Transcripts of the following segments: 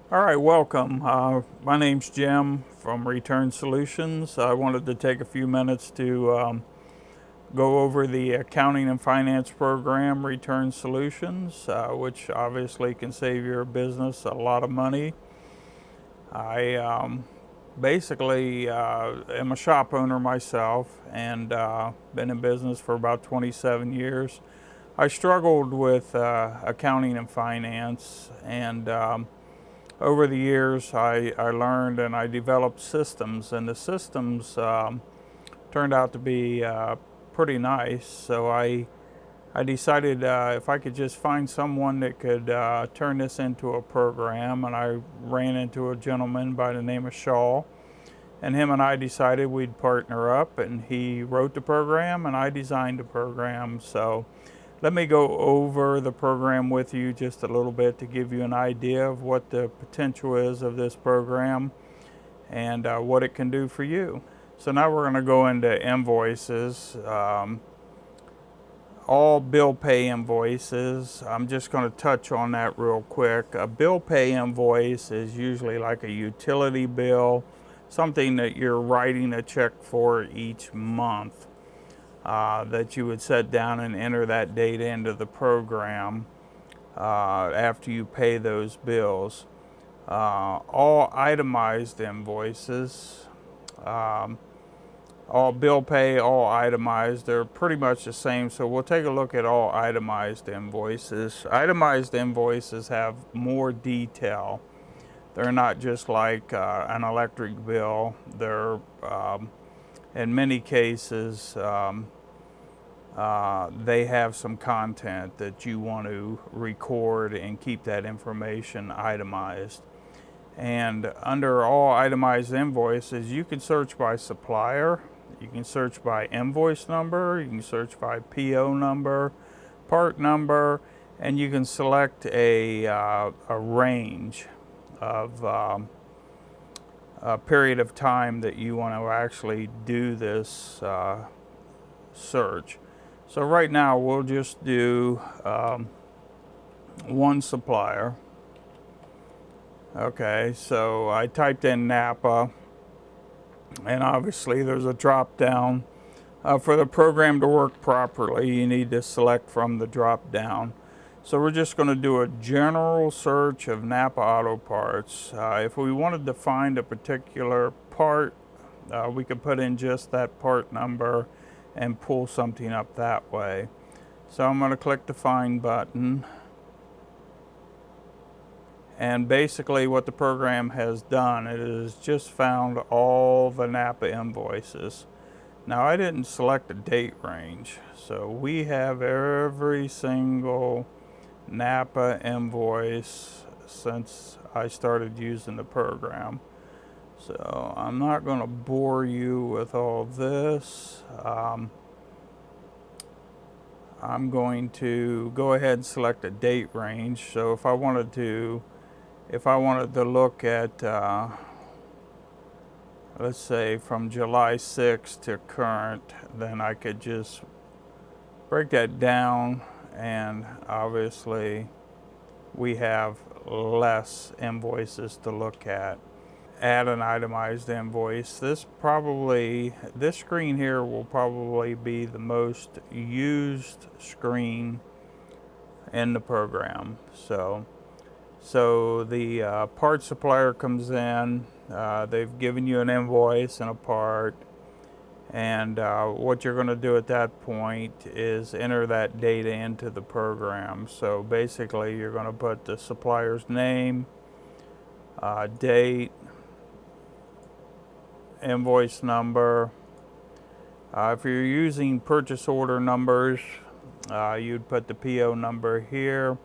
All right, welcome. My name's Jim from Return Solutions. I wanted to take a few minutes to go over the accounting and finance program, Return Solutions, which obviously can save your business a lot of money. I basically am a shop owner myself and been in business for about 27 years. I struggled with accounting and finance, and over the years, I learned and I developed systems, and the systems turned out to be pretty nice. So I decided if I could just find someone that could turn this into a program, and I ran into a gentleman by the name of Shaw, and him and I decided we'd partner up, and he wrote the program and I designed the program. So let me go over the program with you just a little bit to give you an idea of what the potential is of this program and what it can do for you. So now we're going to go into invoices. All bill pay invoices. I'm just going to touch on that real quick. A bill pay invoice is usually like a utility bill, something that you're writing a check for each month. That you would set down and enter that data into the program after you pay those bills. All itemized invoices, all bill pay, all itemized, they're pretty much the same. So we'll take a look at all itemized invoices. Itemized invoices have more detail. They're not just like an electric bill. They're in many cases they have some content that you want to record and keep that information itemized. And under all itemized invoices, you can search by supplier, you can search by invoice number, you can search by PO number, part number, and you can select a range of a period of time that you want to actually do this search. So right now we'll just do one supplier. Okay, so I typed in Napa, and obviously there's a drop down. For the program to work properly, you need to select from the drop down. So we're just going to do a general search of Napa Auto Parts. If we wanted to find a particular part, we could put in just that part number and pull something up that way. So I'm going to click the Find button. And basically what the program has done, it has just found all the Napa invoices. Now I didn't select a date range, so we have every single Napa invoice since I started using the program. So I'm not going to bore you with all this. I'm going to go ahead and select a date range. So if I wanted to look at, let's say from July 6th to current, then I could just break that down, and obviously we have less invoices to look at. Add an itemized invoice. This screen here will probably be the most used screen in the program. So the part supplier comes in, they've given you an invoice and a part, and what you're going to do at that point is enter that data into the program. So basically you're going to put the supplier's name, date, invoice number. If you're using purchase order numbers, you'd put the PO number here.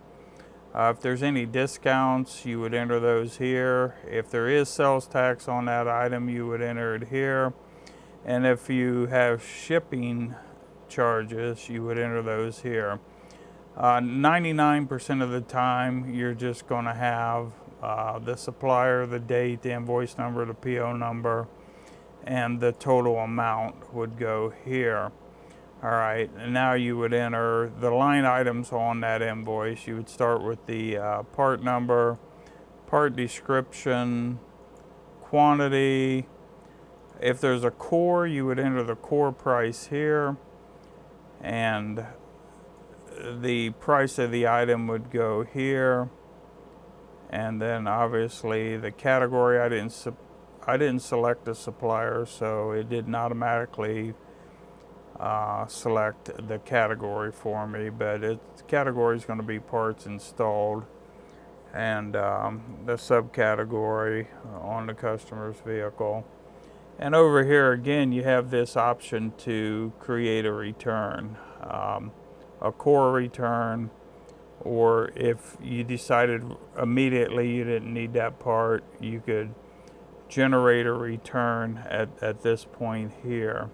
If there's any discounts, you would enter those here. If there is sales tax on that item, you would enter it here. And if you have shipping charges, you would enter those here. 99% of the time, you're just going to have the supplier, the date, the invoice number, the PO number, and the total amount would go here. All right, and now you would enter the line items on that invoice. You would start with the part number, part description, quantity. If there's a core, you would enter the core price here, and the price of the item would go here. And then obviously the category, I didn't select a supplier, so it didn't automatically select the category for me, but the category is going to be parts installed, and the subcategory on the customer's vehicle. And over here again, you have this option to create a return, a core return, or if you decided immediately you didn't need that part, you could generate a return at this point here.